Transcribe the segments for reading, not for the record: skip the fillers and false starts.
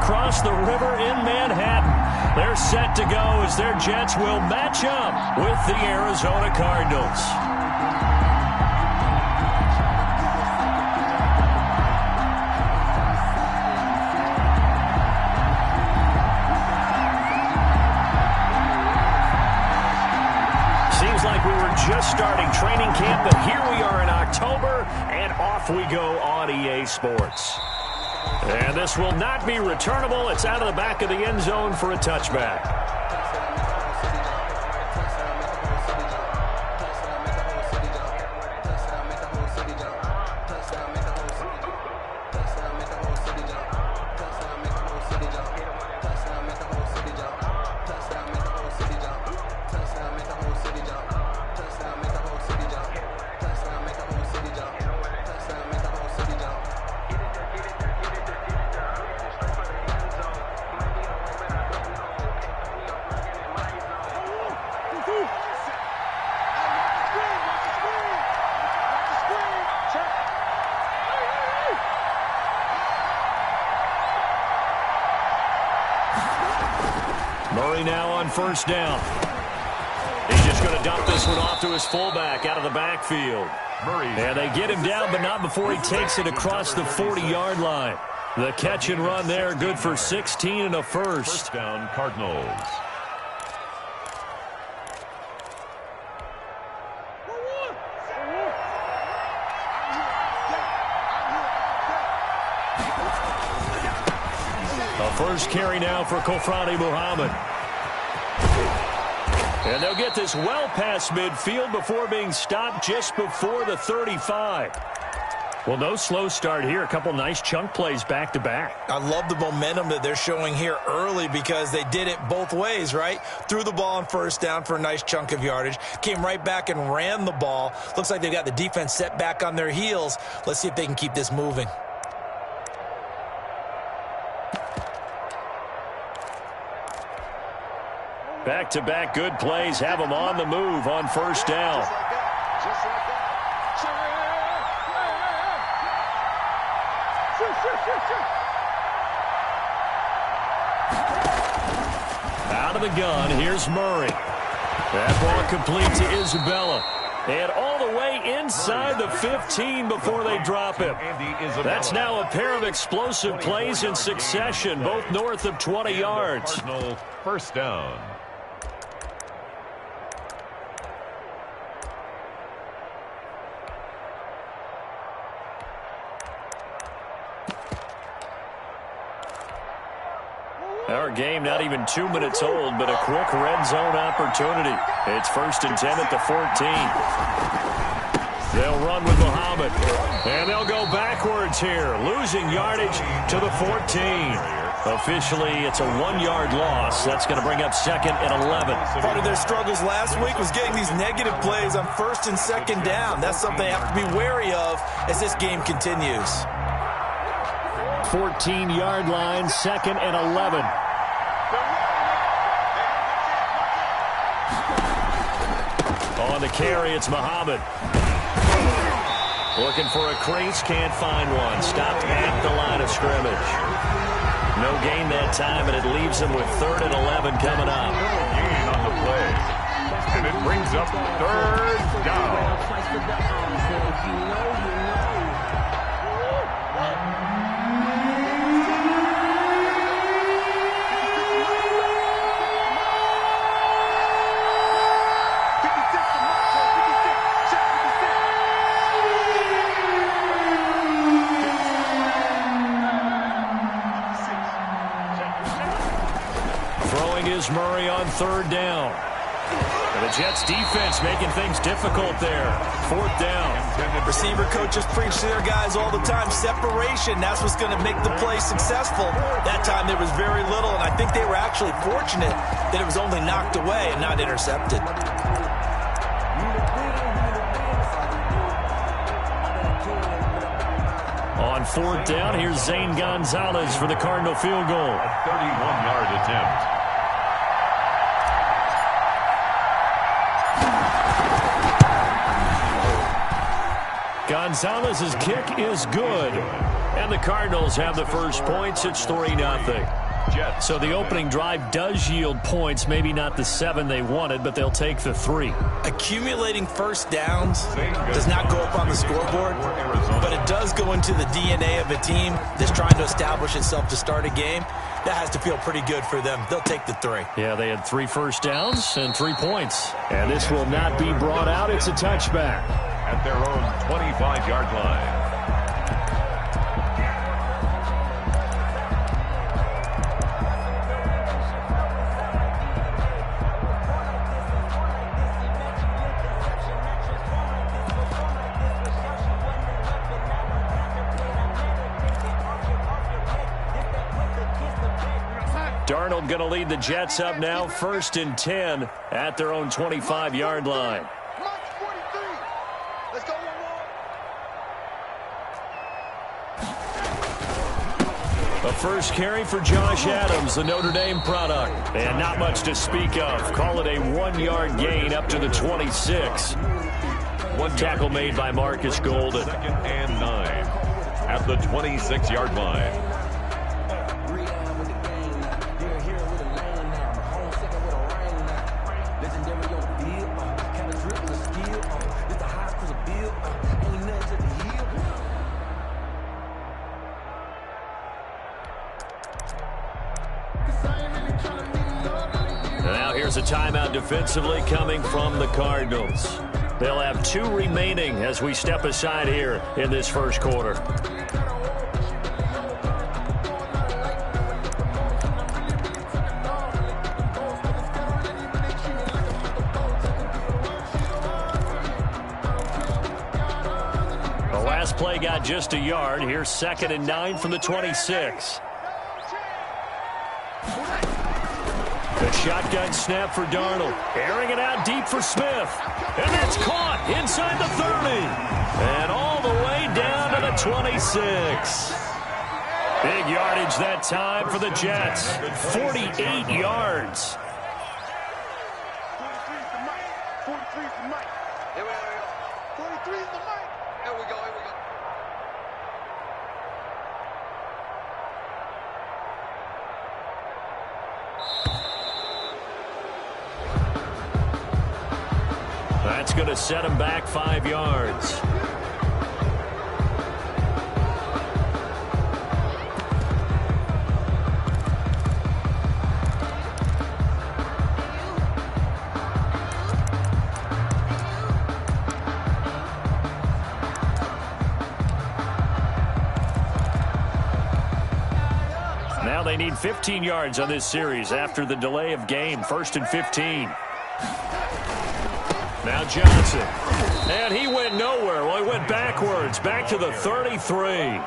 across the river in Manhattan. They're set to go as their Jets will match up with the Arizona Cardinals. Seems like we were just starting training camp, but here we are in October, and off we go on EA Sports. And this will not be returnable. It's out of the back of the end zone for a touchback. Murray now on first down. He's just going to dump this one off to his fullback out of the backfield. And they get him down, but not before he takes it across the 40-yard line. The catch and run there, good for 16 and a first. First down, Cardinals. First carry now for Kofrani Muhammad. And they'll get this well past midfield before being stopped just before the 35. Well, no slow start here. A couple nice chunk plays back-to-back. I love the momentum that they're showing here early because they did it both ways, right? Threw the ball on first down for a nice chunk of yardage. Came right back and ran the ball. Looks like they've got the defense set back on their heels. Let's see if they can keep this moving. Back-to-back good plays have them on the move on first down. Out of the gun, here's Murray. That ball complete to Isabella. And all the way inside the 15 before they drop him. That's now a pair of explosive plays in succession, both north of 20 yards. First down. Our game not even 2 minutes old, but a quick red zone opportunity. It's first and 10 at the 14. They'll run with Muhammad, and they'll go backwards here, losing yardage to the 14. Officially, it's a 1-yard loss. That's going to bring up second and 11. Part of their struggles last week was getting these negative plays on first and second down. That's something they have to be wary of as this game continues. 14-yard line, second and 11. On the carry, it's Muhammad. Looking for a crease, can't find one. Stopped at the line of scrimmage. No gain that time, and it leaves them with third and 11 coming up. Gain on the play. And it brings up third down. Murray on third down. And the Jets defense making things difficult there. Fourth down. Receiver coaches preach to their guys all the time. Separation, that's what's going to make the play successful. That time there was very little, and I think they were actually fortunate that it was only knocked away and not intercepted. On fourth down, here's Zane Gonzalez for the Cardinal field goal. A 31-yard attempt. Gonzalez's kick is good. And the Cardinals have the first points. It's 3-0. So the opening drive does yield points, maybe not the 7 they wanted, but they'll take the 3. Accumulating first downs does not go up on the scoreboard, but it does go into the DNA of a team that's trying to establish itself to start a game. That has to feel pretty good for them. They'll take the 3. Yeah, they had 3 first downs and 3 points. And this will not be brought out. It's a touchback. At their own 25-yard line. Darnold going to lead the Jets up now, 1st and 10 at their own 25-yard line. A first carry for Josh Adams, the Notre Dame product. And not much to speak of. Call it a 1-yard gain up to the 26. One tackle made by Marcus Golden. 2nd and 9 at the 26-yard line. Now here's a timeout defensively coming from the Cardinals. They'll have 2 remaining as we step aside here in this first quarter. The last play got just a yard. Here's 2nd and 9 from the 26. The shotgun snap for Darnold. Airing it out deep for Smith. And that's caught inside the 30. And all the way down to the 26. Big yardage that time for the Jets. 48 yards. That's going to set him back 5 yards. Now they need 15 yards on this series after the delay of game. 1st and 15. Now Johnson. And he went nowhere. Well, he went backwards. Back to the 33.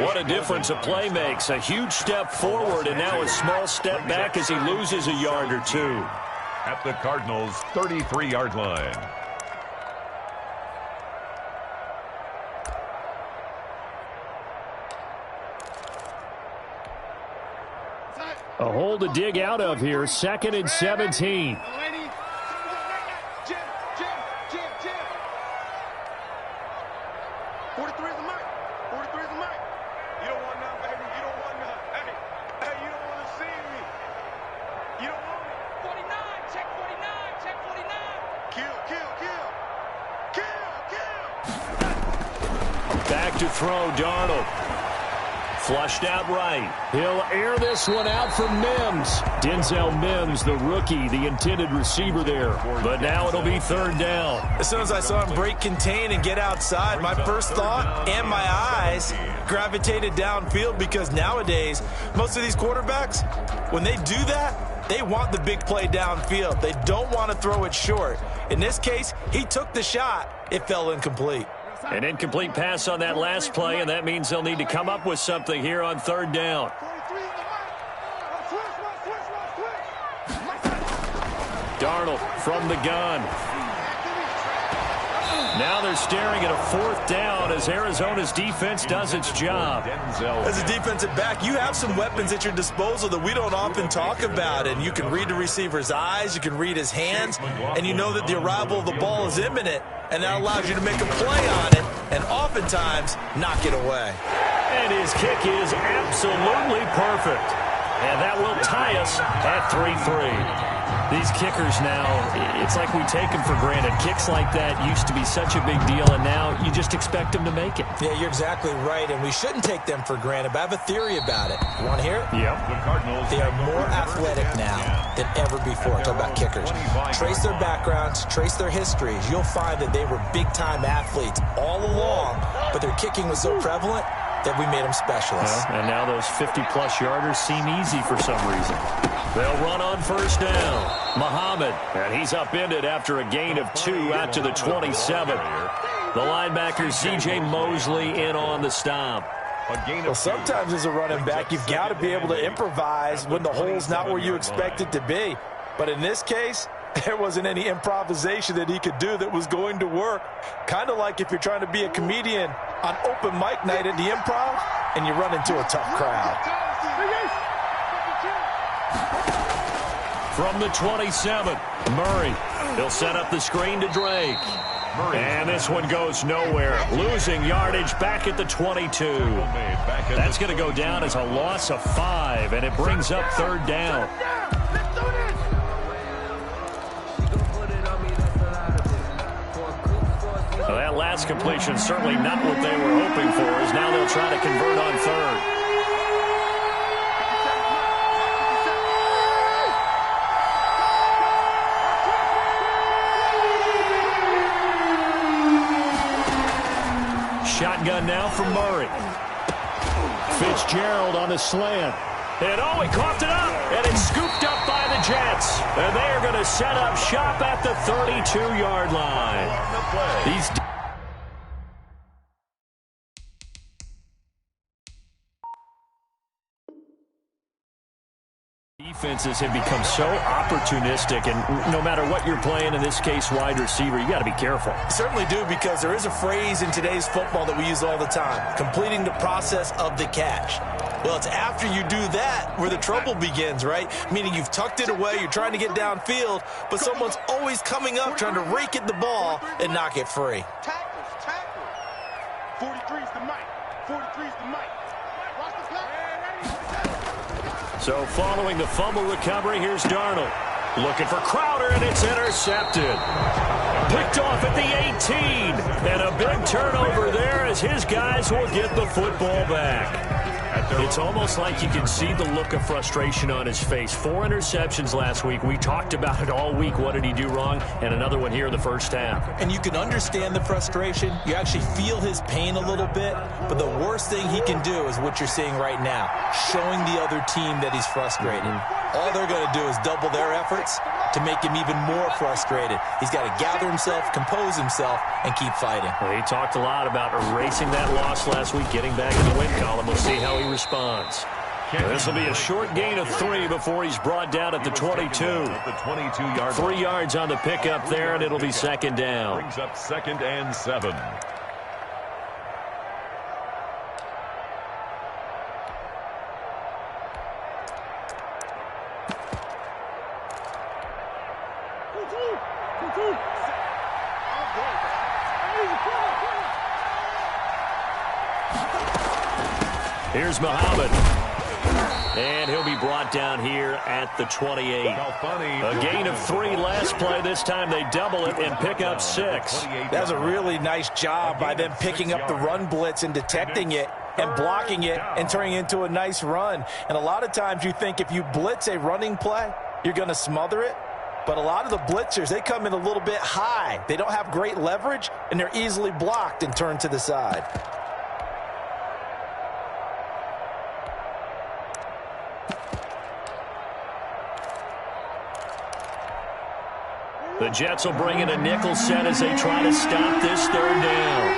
What a difference a play makes. A huge step forward and now a small step back as he loses a yard or 2. At the Cardinals' 33-yard line. A hole to dig out of here. 2nd and 17. Back to throw, Darnold. Flushed out right. He'll air this one out for Mims. Denzel Mims, the rookie, the intended receiver there. But now it'll be 3rd down. As soon as I saw him break contain and get outside, my first thought and my eyes gravitated downfield, because nowadays, most of these quarterbacks, when they do that, they want the big play downfield. They don't want to throw it short. In this case, he took the shot. It fell incomplete. An incomplete pass on that last play, and that means they'll need to come up with something here on 3rd down. Darnold from the gun. Now they're staring at a 4th down as Arizona's defense does its job. As a defensive back, you have some weapons at your disposal that we don't often talk about. And you can read the receiver's eyes, you can read his hands, and you know that the arrival of the ball is imminent. And that allows you to make a play on it and oftentimes knock it away. And his kick is absolutely perfect. And that will tie us at 3-3. These kickers now, it's like we take them for granted. Kicks like that used to be such a big deal, and now you just expect them to make it. Yeah, you're exactly right, and we shouldn't take them for granted, but I have a theory about it. You want to hear it? Yeah. They are more athletic now than ever before. Talk about kickers. Trace their backgrounds, trace their histories. You'll find that they were big-time athletes all along, but their kicking was so prevalent that we made them specialists. And now those 50-plus yarders seem easy for some reason. They'll run on first down. Muhammad, and he's upended after a gain of 2 out to the 27. The linebacker, C.J. Mosley, in on the stop. Well, sometimes as a running back, you've got to be able to improvise when the hole's not where you expect it to be. But in this case, there wasn't any improvisation that he could do that was going to work. Kind of like if you're trying to be a comedian on open mic night at the Improv and you run into a tough crowd. From the 27, Murray. He'll set up the screen to Drake. And this one goes nowhere. Losing yardage back at the 22. That's going to go down as a loss of 5, and it brings up third down. Well, that last completion certainly not what they were hoping for, as now they'll try to convert on third. Shotgun now from Murray. Fitzgerald on the slant. And oh, he coughed it up. And it's scooped up by the Jets. And they are going to set up shop at the 32-yard line. These defenses have become so opportunistic, and no matter what you're playing, in this case wide receiver, you got to be careful. Certainly do, because there is a phrase in today's football that we use all the time: completing the process of the catch. Well, it's after you do that where the trouble begins, right? Meaning you've tucked it away, you're trying to get downfield, but someone's always coming up trying to rake at the ball and knock it free. Tackles. 43's the mic. 43's the mic. Watch the clock. So following the fumble recovery, here's Darnold. Looking for Crowder, and it's intercepted. Picked off at the 18. And a big turnover there as his guys will get the football back. It's almost like you can see the look of frustration on his face. 4 interceptions last week. We talked about it all week. What did he do wrong? And another one here in the first half. And you can understand the frustration. You actually feel his pain a little bit. But the worst thing he can do is what you're seeing right now, showing the other team that he's frustrated. All they're going to do is double their efforts to make him even more frustrated. He's got to gather himself, compose himself, and keep fighting. Well, he talked a lot about erasing that loss last week, getting back in the win column. We'll see how he responds. This will be a short gain of 3 before he's brought down at the 22. 3 yards on the pickup there, and it'll be second down. Brings up 2nd and 7. Here's Muhammad. And he'll be brought down here at the 28. A gain of 3 last play. This time they double it and pick up 6. That's a really nice job by them picking up the run blitz and detecting it and blocking it and turning it into a nice run. And a lot of times you think if you blitz a running play, you're going to smother it. But a lot of the blitzers, they come in a little bit high. They don't have great leverage, and they're easily blocked and turned to the side. The Jets will bring in a nickel set as they try to stop this third down.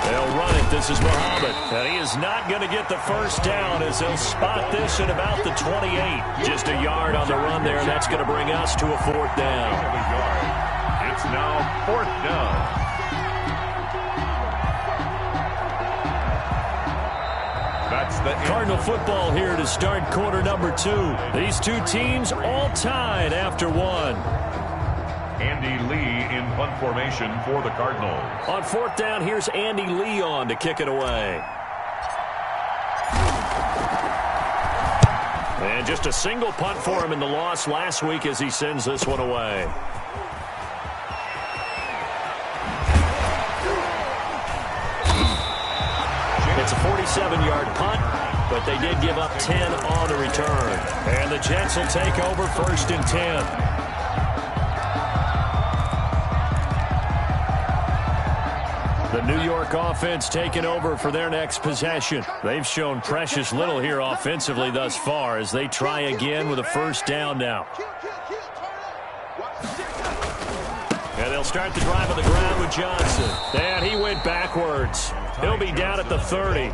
They'll run it. This is Muhammad. And he is not going to get the first down as they'll spot this at about the 28. Just a yard on the run there, and that's going to bring us to a 4th down. It's now 4th down. Cardinal football here to start quarter number 2. These two teams all tied after 1. Andy Lee in punt formation for the Cardinals. On fourth down, here's Andy Lee on to kick it away. And just a single punt for him in the loss last week as he sends this one away. It's a 47-yard punt, but they did give up 10 on the return. And the Jets will take over 1st and 10. The New York offense taking over for their next possession. They've shown precious little here offensively thus far as they try again with a 1st down now. And they'll start the drive on the ground with Johnson. And he went backwards. He'll be down at the 30.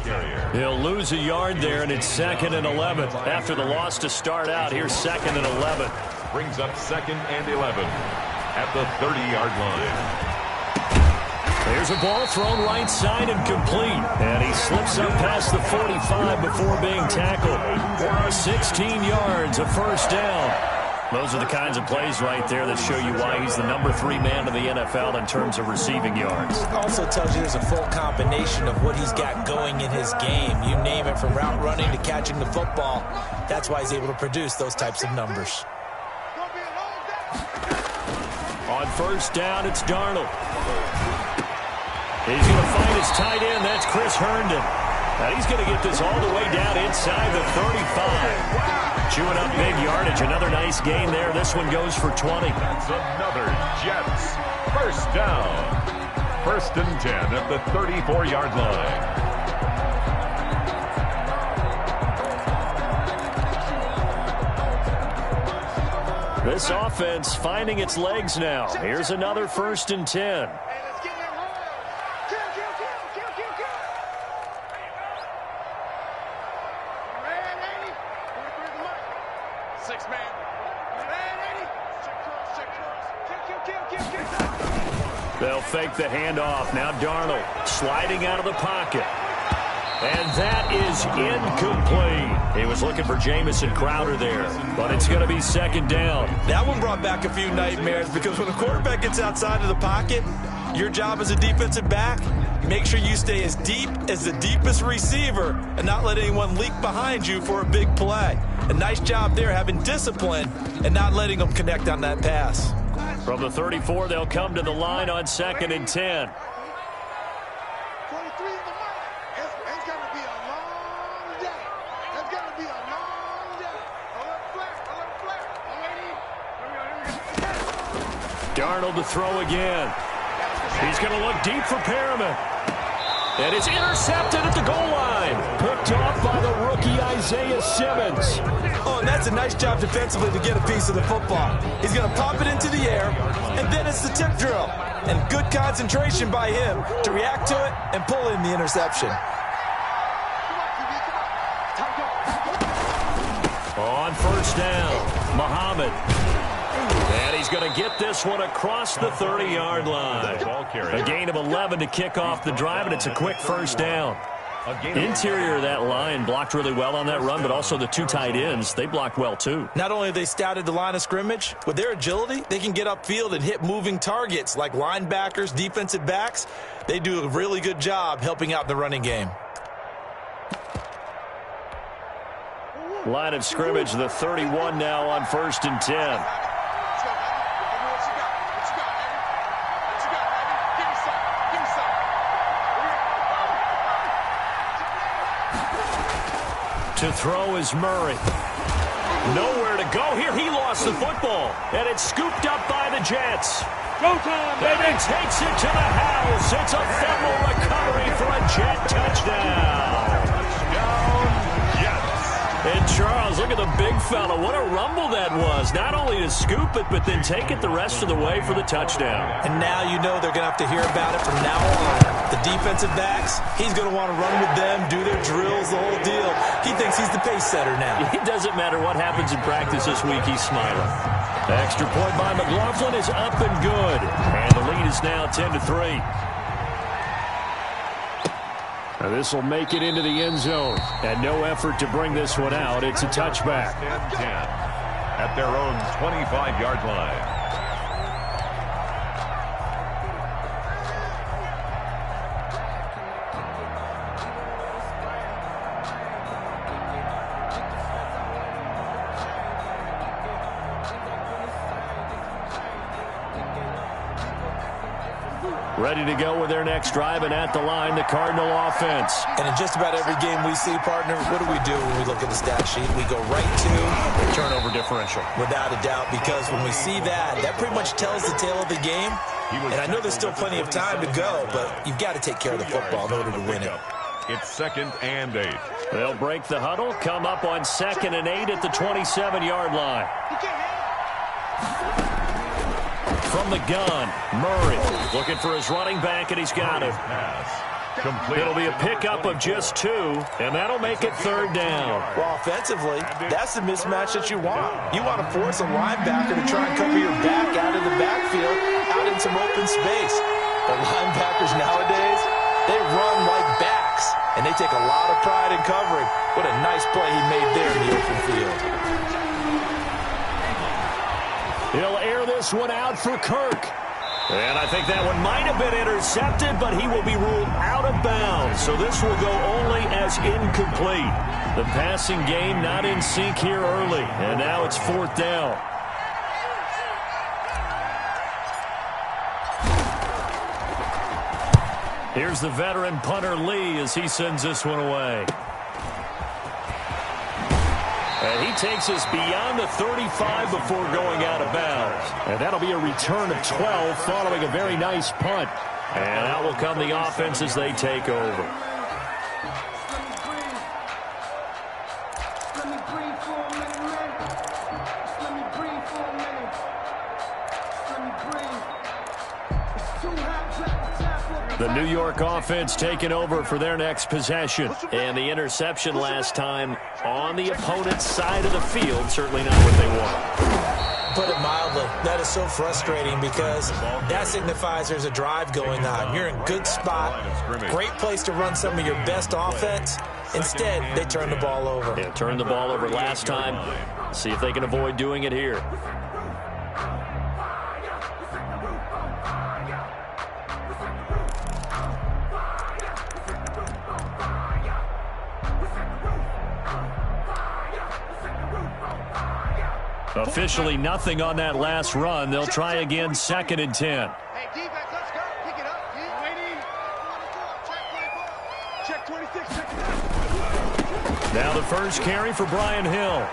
He'll lose a yard there, and it's 2nd and 11. After the loss to start out, here's 2nd and 11. Brings up 2nd and 11 at the 30-yard line. There's a ball thrown right side and complete. And he slips up past the 45 before being tackled. 16 yards, a 1st down. Those are the kinds of plays right there that show you why he's the number 3 man in the NFL in terms of receiving yards. It also tells you there's a full combination of what he's got going in his game. You name it, from route running to catching the football. That's why he's able to produce those types of numbers. On 1st down, it's Darnold. He's going to find his tight end. That's Chris Herndon. Now he's going to get this all the way down inside the 35. Chewing up big yardage. Another nice gain there. This one goes for 20. That's another Jets 1st down. 1st and 10 at the 34-yard line. This offense finding its legs now. Here's another 1st and 10. They'll fake the handoff. Now Darnold sliding out of the pocket. And that is incomplete. He was looking for Jamison Crowder there, but it's going to be 2nd down. That one brought back a few nightmares because when a quarterback gets outside of the pocket, your job as a defensive back, make sure you stay as deep as the deepest receiver and not let anyone leak behind you for a big play. A nice job there having discipline and not letting them connect on that pass. From the 34, they'll come to the line on 2nd and 10. Darnold to throw again. He's going to look deep for Perriman. And it's intercepted at the goal line. Picked off by the rookie Isaiah Simmons. Oh, and that's a nice job defensively to get a piece of the football. He's going to pop it into the air, and then it's the tip drill. And good concentration by him to react to it and pull in the interception. On 1st down, Muhammad. And he's going to get this one across the 30-yard line. A gain of 11 to kick off the drive, and it's a quick 1st down. Interior of that line blocked really well on that run, but also the 2 tight ends, they blocked well too. Not only have they scouted the line of scrimmage, with their agility, they can get upfield and hit moving targets like linebackers, defensive backs. They do a really good job helping out the running game. Line of scrimmage, the 31 now on 1st and 10. To throw is Murray. Nowhere to go here. He lost the football. And it's scooped up by the Jets. Go time, baby. And he takes it to the house. It's a fumble recovery for a Jet touchdown. And Charles, look at the big fella. What a rumble that was. Not only to scoop it, but then take it the rest of the way for the touchdown. And now you know they're going to have to hear about it from now on. The defensive backs, he's going to want to run with them, do their drills, the whole deal. He thinks he's the pace setter now. It doesn't matter what happens in practice this week. He's smiling. Extra point by McLaughlin is up and good. And the lead is now 10-3. Now this will make it into the end zone. And no effort to bring this one out. It's a touchback. 10-10 at their own 25-yard line. ready to go with their next drive, and at the line, the Cardinal offense. And in just about every game we see, partner, what do we do when we look at the stat sheet? We go right to turnover differential. Without a doubt, because when we see that, that pretty much tells the tale of the game. And I know there's still plenty of time to go, but you've got to take care of the football in order to win it. It's 2nd and 8. They'll break the huddle, come up on 2nd and 8 at the 27-yard line. From the gun, Murray looking for his running back, and he's got it. It'll be a pickup of just 2, and that'll make it 3rd down. Well, offensively, that's the mismatch that you want. You want to force a linebacker to try and cover your back out of the backfield, out in some open space. The linebackers nowadays, they run like backs, and they take a lot of pride in covering. What a nice play he made there in the open field. He'll air this one out for Kirk. And I think that one might have been intercepted, but he will be ruled out of bounds. So this will go only as incomplete. The passing game not in sync here early. And now it's 4th down. Here's the veteran punter Lee as he sends this one away. And he takes us beyond the 35 before going out of bounds. And that'll be a return of 12 following a very nice punt. And out will come the offense as they take over. The New York offense taking over for their next possession. And the interception last time on the opponent's side of the field. Certainly not what they want. Put it mildly, that is so frustrating because that signifies there's a drive going on. You're in good spot, great place to run some of your best offense. Instead, they turn the ball over. Yeah, turned the ball over last time. See if they can avoid doing it here. Officially nothing on that last run. They'll try again, 2nd and 10. Hey, defense, let's go. Pick it up. Waiting. Check 26. Check 26. Now the first carry for Brian Hill.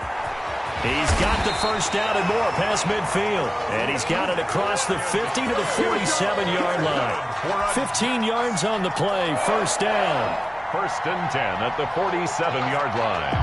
He's got the first down and more past midfield. And he's got it across the 50 to the 47-yard line. 15 yards on the play. First down. 1st and 10 at the 47-yard line.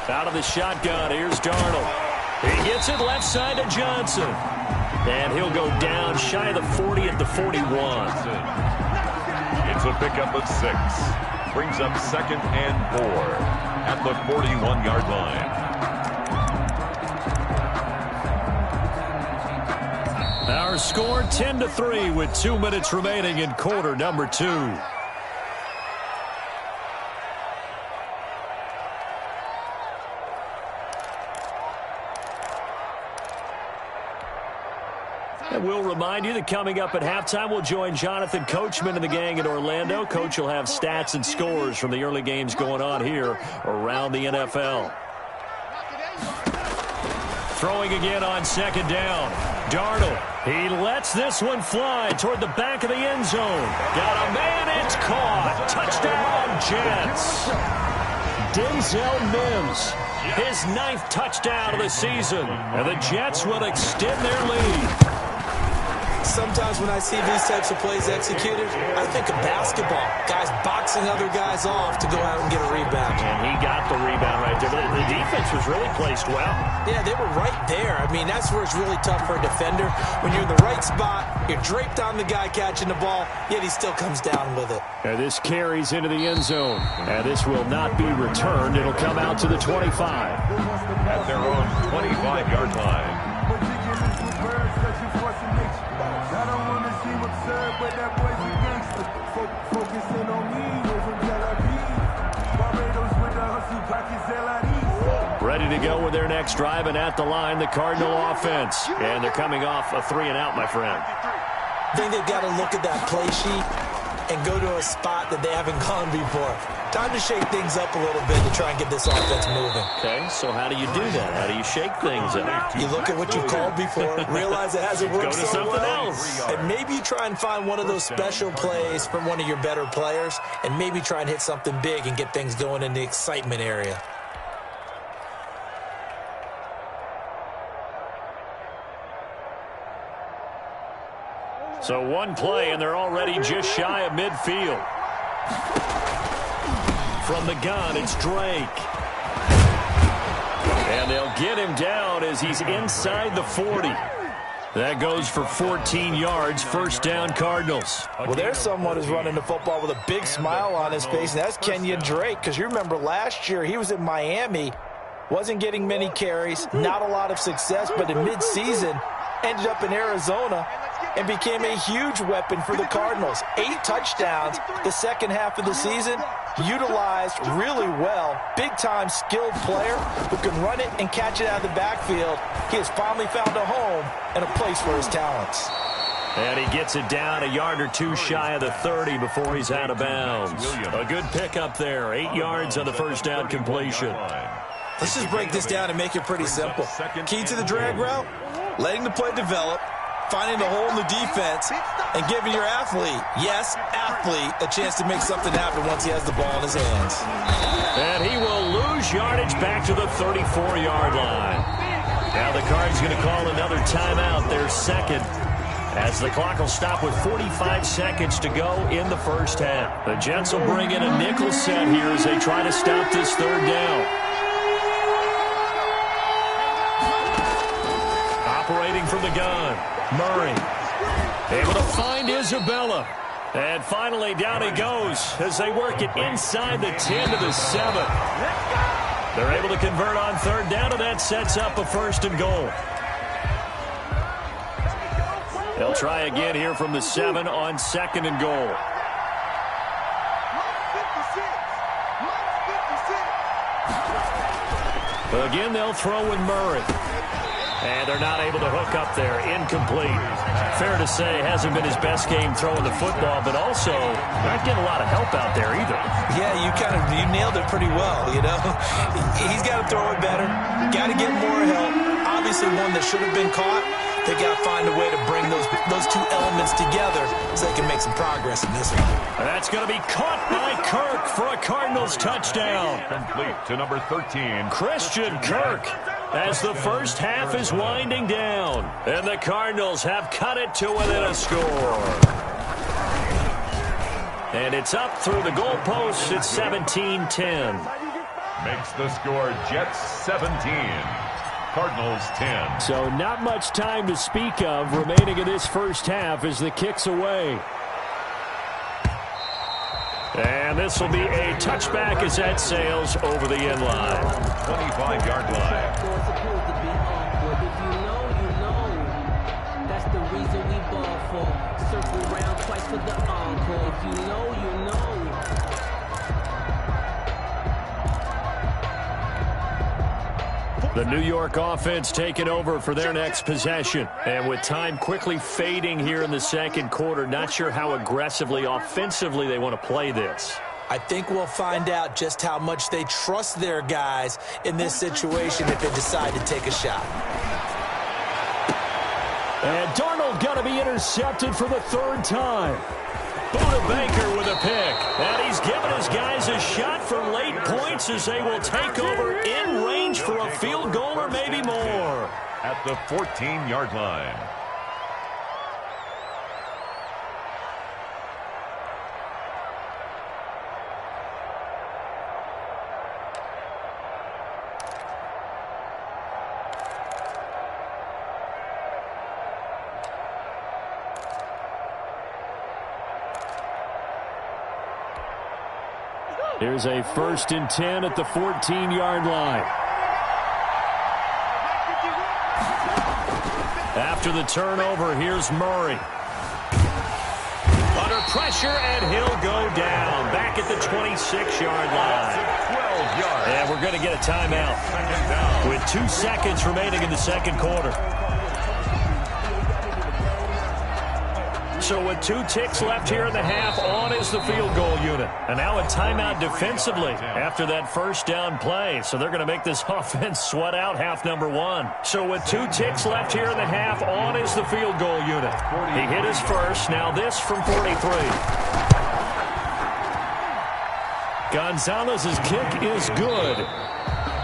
Out of the shotgun, here's Darnold. He gets it left side to Johnson. And he'll go down shy of the 40 at the 41. It's a pickup of 6. Brings up 2nd and 4 at the 41-yard line. Our score 10-3 with 2 minutes remaining in quarter number 2. And we'll remind you that coming up at halftime, we'll join Jonathan Coachman and the gang in Orlando. Coach will have stats and scores from the early games going on here around the NFL. Throwing again on 2nd down. Darnold, he lets this one fly toward the back of the end zone. Got a man, it's caught. Touchdown, Jets. Denzel Mims, his 9th touchdown of the season. And the Jets will extend their lead. Sometimes when I see these types of plays executed, I think of basketball. Guys boxing other guys off to go out and get a rebound. And he got the rebound right there. But the defense was really placed well. Yeah, they were right there. I mean, that's where it's really tough for a defender. When you're in the right spot, you're draped on the guy catching the ball, yet he still comes down with it. And this carries into the end zone. And this will not be returned. It'll come out to the 25. At their own 25-yard line. Ready to go with their next drive, and at the line, the Cardinal offense. And they're coming off a 3-and-out, my friend. I think they've got to look at that play sheet and go to a spot that they haven't gone before. Time to shake things up a little bit to try and get this offense moving. Okay, so how do you do that? How do you shake things up? You look at what you called before, realize it hasn't worked Go to so something well, else. and maybe you try and find one of those special plays from one of your better players, and maybe try and hit something big and get things going in the excitement area. So one play, and they're already just shy of midfield. From the gun, it's Drake. And they'll get him down as he's inside the 40. That goes for 14 yards, first down Cardinals. Well, there's someone who's running the football with a big smile on his face, and that's Kenyon Drake, because you remember last year he was in Miami, wasn't getting many carries, not a lot of success, but in midseason ended up in Arizona and became a huge weapon for the Cardinals. 8 touchdowns the second half of the season, utilized really well. Big-time skilled player who can run it and catch it out of the backfield. He has finally found a home and a place for his talents. And he gets it down a yard or two shy of the 30 before he's out of bounds. A good pickup there, 8 yards on the first down completion. Let's just break this down and make it pretty simple. Key to the drag route, letting the play develop, finding the hole in the defense, and giving your athlete, yes, athlete, a chance to make something happen once he has the ball in his hands. And he will lose yardage back to the 34-yard line. Now the Cards going to call another timeout, their second, as the clock will stop with 45 seconds to go in the first half. The Jets will bring in a nickel set here as they try to stop this third down. Operating from the gun, Murray able to find Isabella. And finally down he goes as they work it inside the 10 to the 7. They're able to convert on third down, and that sets up a first and goal. They'll try again here from the 7 on second and goal. Again, they'll throw with Murray. And they're not able to hook up there. Incomplete. Fair to say, hasn't been his best game throwing the football, but also not getting a lot of help out there either. Yeah, you nailed it pretty well, you know. He's got to throw it better. Got to get more help. Obviously one that should have been caught. They got to find a way to bring those two elements together so they can make some progress in this one. That's going to be caught by Kirk for a Cardinals touchdown. Complete to number 13. Christian Kirk, as the first half is winding down. And the Cardinals have cut it to within a score. And it's up through the goalposts. It's 17-10. Makes the score Jets 17. Cardinals 10. So not much time to speak of remaining in this first half as the kick's away. And this will be a touchback as that sails over the end line. 25-yard line. If you know, that's the reason we ball for. Circle round twice for the encore. If you know, you know. The New York offense taking over for their next possession. And with time quickly fading here in the second quarter, not sure how aggressively, offensively they want to play this. I think we'll find out just how much they trust their guys in this situation if they decide to take a shot. And Darnold going to be intercepted for the third time. Buda Baker with a pick. And he's given his guys a shot for late points as they will take over in range for a field goal or maybe more. At the 14-yard line. Here's a 1st and 10 at the 14-yard line. After the turnover, here's Murray. Under pressure, and he'll go down. Back at the 26-yard line. yards. And we're going to get a timeout with 2 seconds remaining in the second quarter. So with 2 ticks left here in the half, on is the field goal unit. And now a timeout defensively after that first down play. So they're going to make this offense sweat out half number 1. So with 2 ticks left here in the half, on is the field goal unit. He hit his first. Now this from 43. Gonzalez's kick is good.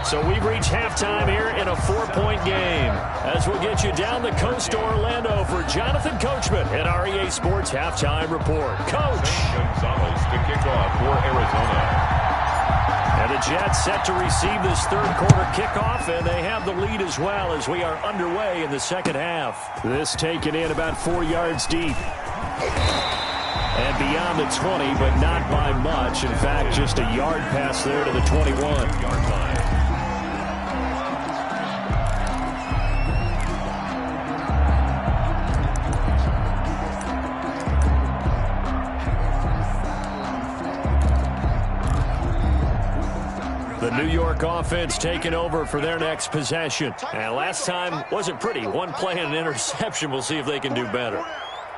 So we've reached halftime here in a 4-point game. As we'll get you down the coast to Orlando for Jonathan Coachman at our EA Sports Halftime Report. Coach. Gonzalez to kick off for Arizona. And the Jets set to receive this third quarter kickoff, and they have the lead as well as we are underway in the second half. This taken in about 4 yards deep. And beyond the 20, but not by much. In fact, just a yard pass there to the 21-yard line. The New York offense taking over for their next possession. And last time wasn't pretty. One play and an interception. We'll see if they can do better.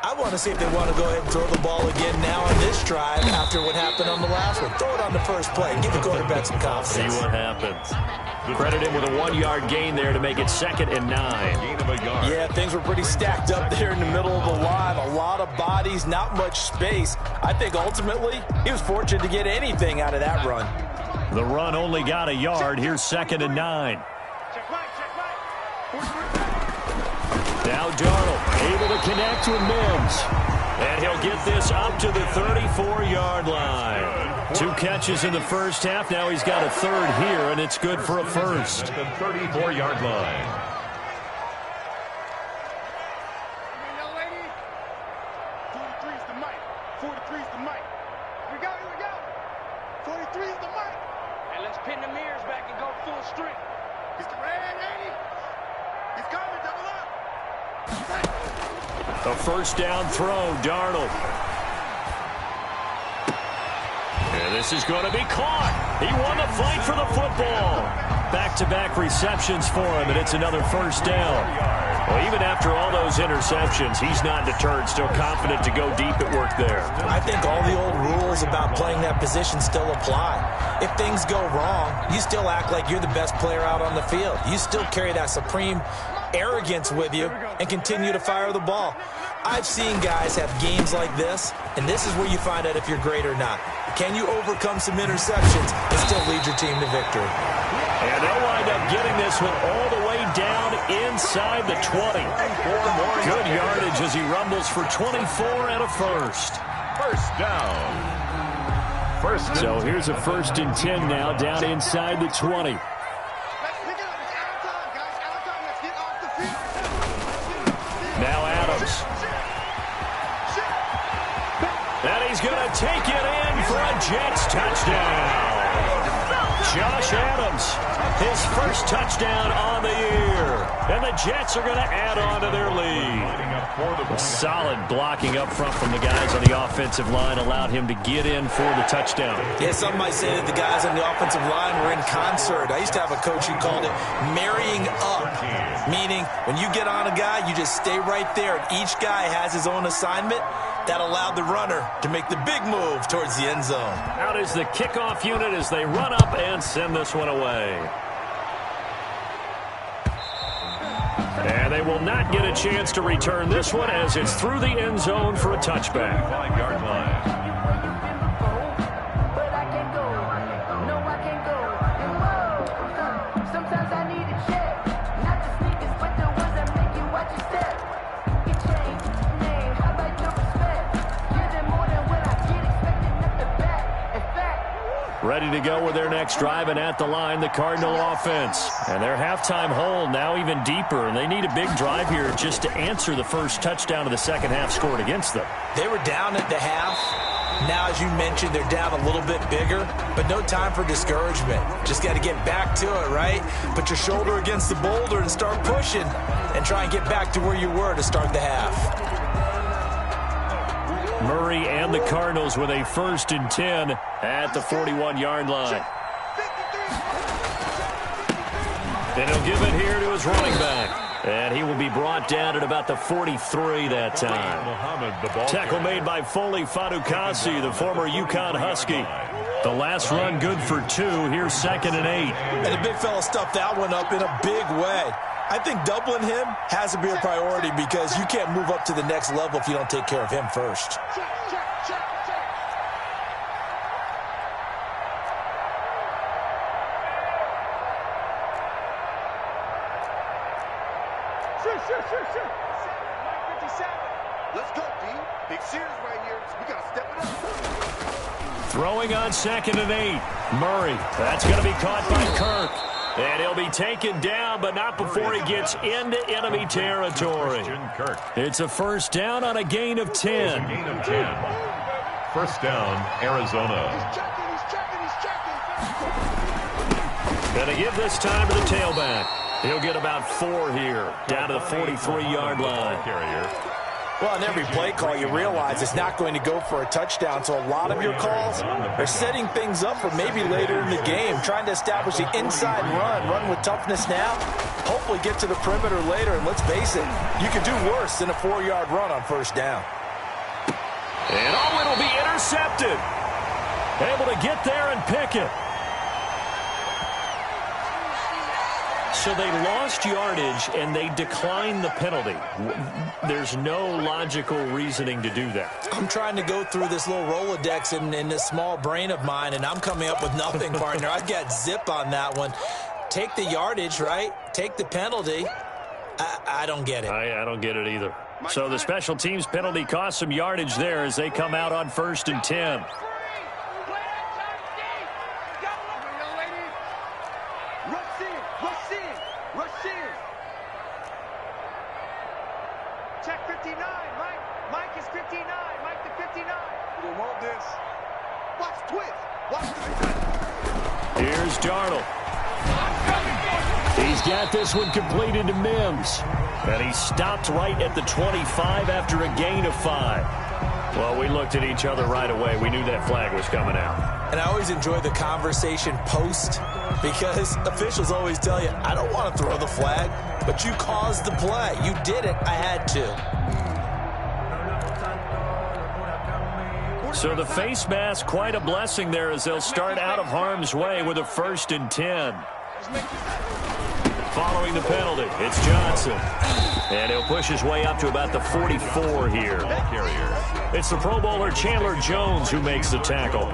I want to see if they want to go ahead and throw the ball again now on this drive after what happened on the last one. Throw it on the first play. Give the quarterback some confidence. See what happens. Credit him with a 1-yard gain there to make it 2nd and 9. Gain of a yard. Yeah, things were pretty stacked up there in the middle of the line. A lot of bodies, not much space. I think ultimately he was fortunate to get anything out of that run. The run only got a yard. Here's 2nd and 9. Now Darnold able to connect with Mims. And he'll get this up to the 34-yard line. 2 catches in the first half. Now he's got a third here, and it's good for a first. At the 34-yard line. Pin the mirrors back and go full strength. He's ready. He's coming, double up. A first down throw, Darnold. And this is going to be caught. He won the fight for the football. Back-to-back receptions for him, and it's another first down. Well, even after all those interceptions, he's not deterred, still confident to go deep at work there. I think all the old rules about playing that position still apply. If things go wrong, you still act like you're the best player out on the field. You still carry that supreme arrogance with you and continue to fire the ball. I've seen guys have games like this, and this is where you find out if you're great or not. Can you overcome some interceptions and still lead your team to victory? And they'll wind up getting this one all the way down inside the 20. Good yardage as he rumbles for 24 and a first. First down. So here's a 1st and 10 now, down inside the 20. Now Adams. And he's going to take it in for a Jets touchdown. Josh Adams, his first touchdown on the year. And the Jets are going to add on to their lead. A solid blocking up front from the guys on the offensive line allowed him to get in for the touchdown. Yeah, some might say that the guys on the offensive line were in concert. I used to have a coach who called it marrying up, meaning when you get on a guy, you just stay right there. And each guy has his own assignment. That allowed the runner to make the big move towards the end zone. Out is the kickoff unit as they run up and send this one away. And they will not get a chance to return this one as it's through the end zone for a touchback. 5-yard line. Ready to go with their next drive, and at the line, the Cardinal offense. And their halftime hole now even deeper, and they need a big drive here just to answer the first touchdown of the second half scored against them. They were down at the half. Now, as you mentioned, they're down a little bit bigger, but no time for discouragement. Just got to get back to it, right? Put your shoulder against the boulder and start pushing and try and get back to where you were to start the half. Murray and the Cardinals with a 1st and 10 at the 41-yard line. 53 And he'll give it here to his running back. And he will be brought down at about the 43 that time. Tackle made by Foley Fadukasi, the former UConn Husky. The last run good for 2. Here's 2nd and 8. And the big fella stuffed that one up in a big way. I think doubling him has to be a priority because you can't move up to the next level if you don't take care of him first. Let's go, D. Big series right here. We got to step it up. Throwing on 2nd and 8. Murray. That's going to be caught by Kirk. And he'll be taken down, but not before he gets into enemy territory. It's a first down on a gain of 10. First down, Arizona. He's checking. And to give this time to the tailback. He'll get about 4 here, down to the 43-yard line. Well, in every play call, you realize it's not going to go for a touchdown, so a lot of your calls are setting things up for maybe later in the game, trying to establish the inside run with toughness now, hopefully get to the perimeter later, and let's face it, you can do worse than a 4-yard run on first down. And it'll be intercepted. Able to get there and pick it. So they lost yardage, and they declined the penalty. There's no logical reasoning to do that. I'm trying to go through this little Rolodex in this small brain of mine, and I'm coming up with nothing, partner. I've got zip on that one. Take the yardage, right? Take the penalty. I don't get it. I don't get it either. So the special teams penalty cost some yardage there as they come out on 1st and 10. Check 59, Mike is 59, Mike the 59. We want this. Watch twist. Here's Darnold. He's got this one completed to Mims. And he stopped right at the 25 after a gain of 5. Well, we looked at each other right away. We knew that flag was coming out. And I always enjoy the conversation post because officials always tell you, I don't want to throw the flag, but you caused the play. You did it. I had to. So the face mask, quite a blessing there as they'll start out of harm's way with a 1st and 10. Following the penalty, it's Johnson. And he'll push his way up to about the 44 here. It's the Pro Bowler Chandler Jones who makes the tackle.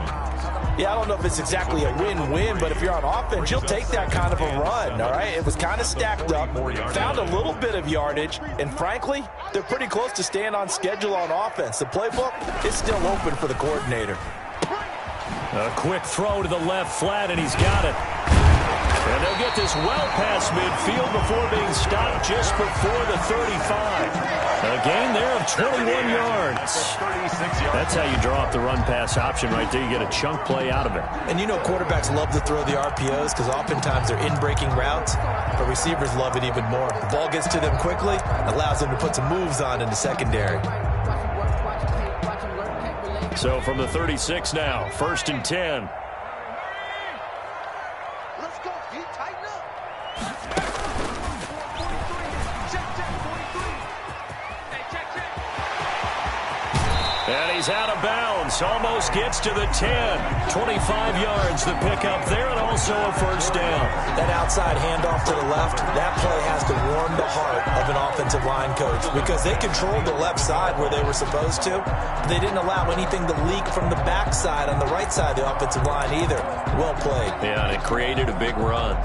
Yeah, I don't know if it's exactly a win-win, but if you're on offense, you'll take that kind of a run, all right? It was kind of stacked up, found a little bit of yardage, and frankly, they're pretty close to staying on schedule on offense. The playbook is still open for the coordinator. A quick throw to the left flat, and he's got it. And they'll get this well past midfield before being stopped just before the 35. A gain there of 21 yards. That's how you draw up the run-pass option right there. You get a chunk play out of it. And you know quarterbacks love to throw the RPOs because oftentimes they're in-breaking routes, but receivers love it even more. The ball gets to them quickly, allows them to put some moves on in the secondary. So from the 36 now, 1st and 10. Let's go, D. Tighten up. And he's out of bounds. Almost gets to the 10. 25 yards the pickup there, and also a 1st down. That outside handoff to the left, that play has to warm the heart of an offensive line coach because they controlled the left side where they were supposed to. They didn't allow anything to leak from the backside on the right side of the offensive line either. Well played. Yeah, and it created a big run.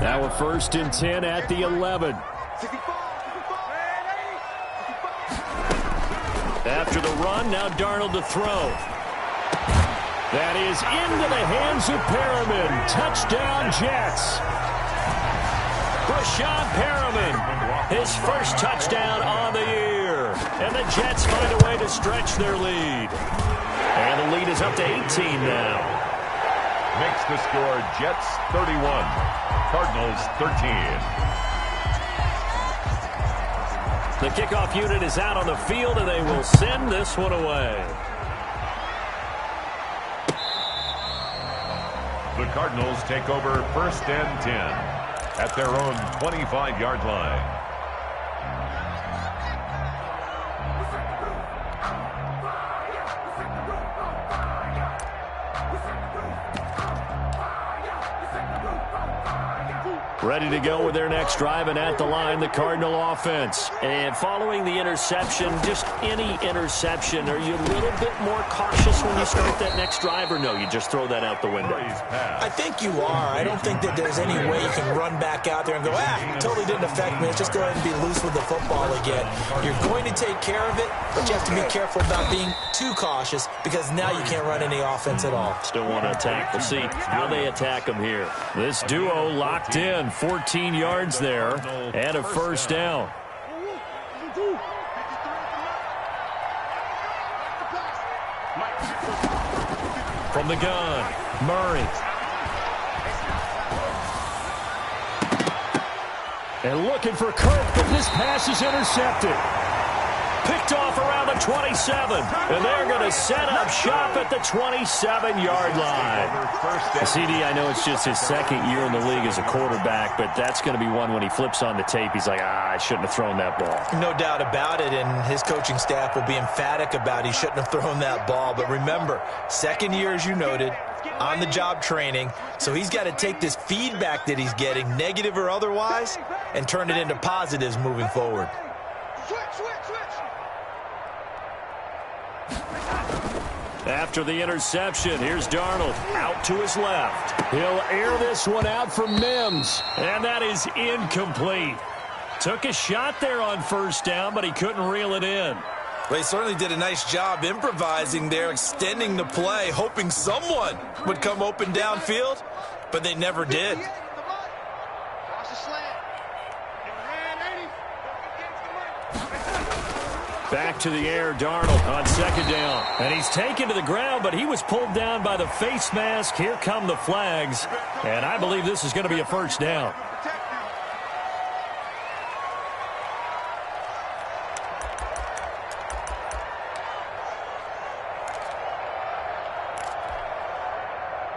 Now a 1st and 10 at the 11. After the run, now Darnold to throw. That is into the hands of Perriman. Touchdown, Jets. Rashad Perriman, his first touchdown on the year. And the Jets find a way to stretch their lead. And the lead is up to 18 now. Makes the score Jets 31, Cardinals 13. The kickoff unit is out on the field, and they will send this one away. The Cardinals take over 1st and 10 at their own 25-yard line. Ready to go with their next drive, and at the line, the Cardinal offense. And following the interception, just any interception, are you a little bit more cautious when you start that next drive, or no, you just throw that out the window? I think you are. I don't think that there's any way you can run back out there and go, totally didn't affect me. Let's just go ahead and be loose with the football again. You're going to take care of it, but you have to be careful about being too cautious because now you can't run any offense at all. Still want to attack. We'll see how they attack them here. This duo locked in. 14 yards there and a first down. From the gun, Murray. And looking for Kirk, but this pass is intercepted. Picked off around the 27, and they're going to set up shop at the 27-yard line. CD, I know it's just his second year in the league as a quarterback, but that's going to be one when he flips on the tape. He's like, I shouldn't have thrown that ball. No doubt about it, and his coaching staff will be emphatic about he shouldn't have thrown that ball. But remember, second year, as you noted, on-the-job training, so he's got to take this feedback that he's getting, negative or otherwise, and turn it into positives moving forward. After the interception, here's Darnold out to his left. He'll air this one out for Mims, and that is incomplete. Took a shot there on first down, but he couldn't reel it in. Well, he certainly did a nice job improvising there, extending the play, hoping someone would come open downfield, but they never did. Back to the air, Darnold on second down. And he's taken to the ground, but he was pulled down by the face mask. Here come the flags. And I believe this is going to be a first down.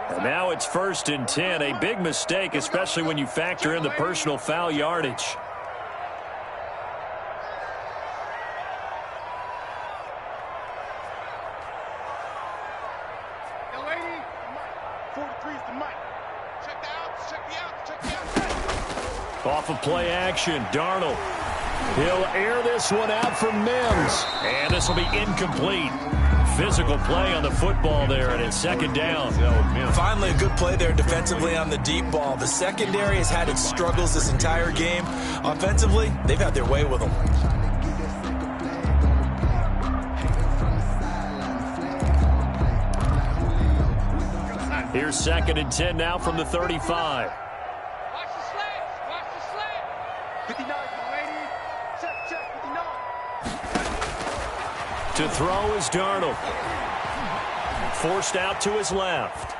And now it's 1st and 10. A big mistake, especially when you factor in the personal foul yardage. Off of play action, Darnold. He'll air this one out for Mims. And this will be incomplete. Physical play on the football there, and it's second down. Finally, a good play there defensively on the deep ball. The secondary has had its struggles this entire game. Offensively, they've had their way with them. Here's 2nd and 10 now from the 35. To throw is Darnold. Forced out to his left.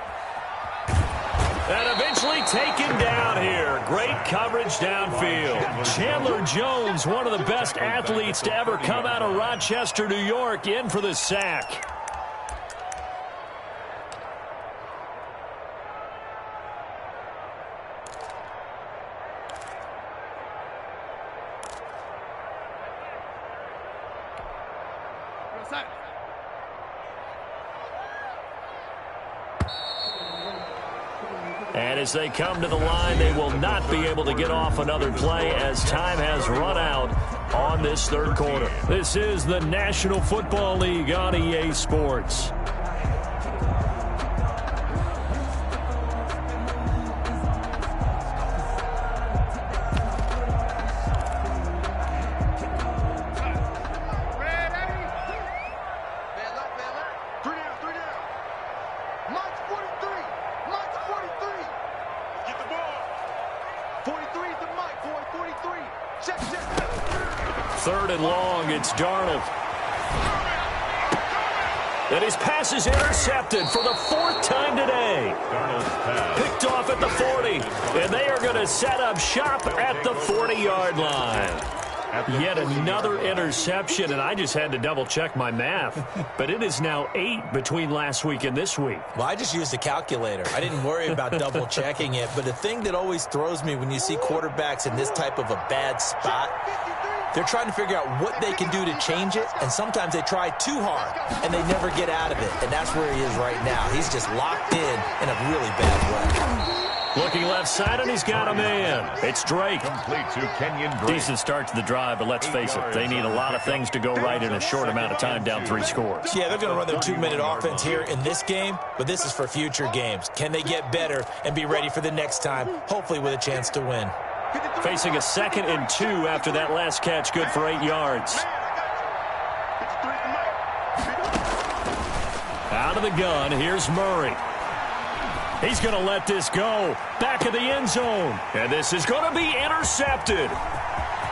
And eventually taken down here. Great coverage downfield. Chandler Jones, one of the best athletes to ever come out of Rochester, New York, in for the sack. And as they come to the line, they will not be able to get off another play as time has run out on this third quarter. This is the National Football League on EA Sports. Third and long, it's Darnold. And his pass is intercepted for the 4th time today. Picked off at the 40, and they are going to set up shop at the 40-yard line. Yet another interception, and I just had to double-check my math. But it is now 8 between last week and this week. Well, I just used a calculator. I didn't worry about double-checking it. But the thing that always throws me when you see quarterbacks in this type of a bad spot, they're trying to figure out what they can do to change it, and sometimes they try too hard, and they never get out of it. And that's where he is right now. He's just locked in a really bad way. Looking left side, and he's got a man. It's Drake. Complete to Kenyon Drake. Decent start to the drive, but let's face it, they need a lot of things to go right in a short amount of time, down 3 scores. Yeah, they're going to run their 2-minute offense here in this game, but this is for future games. Can they get better and be ready for the next time, hopefully with a chance to win? Facing a 2nd and 2 after that last catch, good for 8 yards. Out of the gun, here's Murray. He's going to let this go. Back of the end zone. And this is going to be intercepted.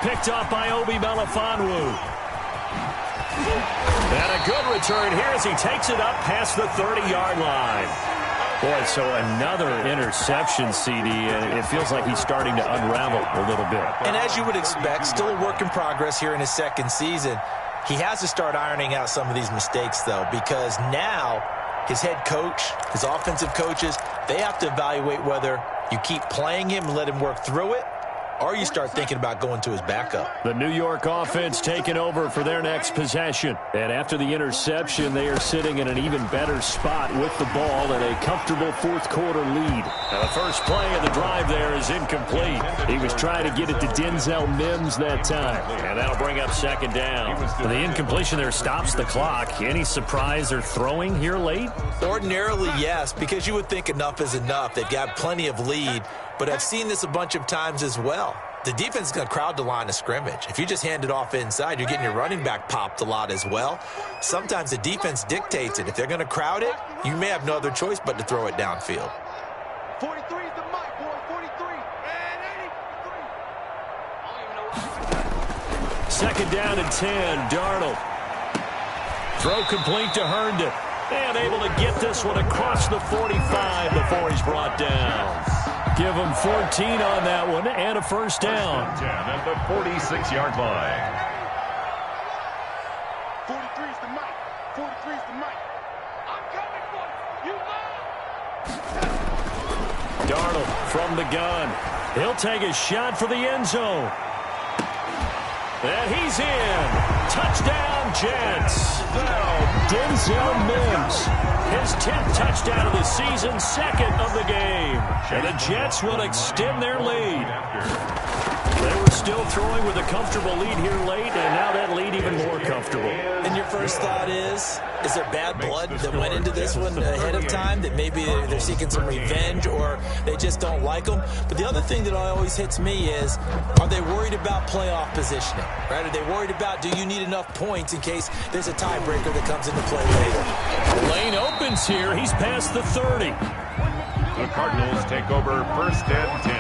Picked off by Obi Melifonwu. And a good return here as he takes it up past the 30-yard line. Boy, so another interception, CD, and it feels like he's starting to unravel a little bit. And as you would expect, still a work in progress here in his 2nd season. He has to start ironing out some of these mistakes, though, because now his head coach, his offensive coaches, they have to evaluate whether you keep playing him and let him work through it, or you start thinking about going to his backup. The New York offense taking over for their next possession. And after the interception, they are sitting in an even better spot with the ball and a comfortable 4th quarter lead. Now, the first play of the drive there is incomplete. He was trying to get it to Denzel Mims that time. And that'll bring up 2nd down. The incompletion there stops the clock. Any surprise they're throwing here late? Ordinarily, yes, because you would think enough is enough. They've got plenty of lead. But I've seen this a bunch of times as well. The defense is going to crowd the line of scrimmage. If you just hand it off inside, you're getting your running back popped a lot as well. Sometimes the defense dictates it. If they're going to crowd it, you may have no other choice but to throw it downfield. 43 is the mic, boy. 43. And 83. 2nd down and 10, Darnold. Throw complete to Herndon. And able to get this one across the 45 before he's brought down. Give him 14 on that one and a 1st down. 10 at the 46-yard line. 43 is the mic. 43 is the mic. I'm coming for you. You Darnold from the gun. He'll take a shot for the end zone. And he's in. Touchdown, Jets. Denzel Mims. His 10th touchdown of the season, 2nd of the game. And the Jets will extend their lead. They were still throwing with a comfortable lead here late, and now that lead even more comfortable. And your first thought is there bad blood that went into this one ahead of time, that maybe they're seeking some revenge or they just don't like them? But the other thing that always hits me is, are they worried about playoff positioning? Right? Are they worried about, do you need enough points in case there's a tiebreaker that comes into play later? Lane opens here. He's past the 30. The Cardinals take over 1st and 10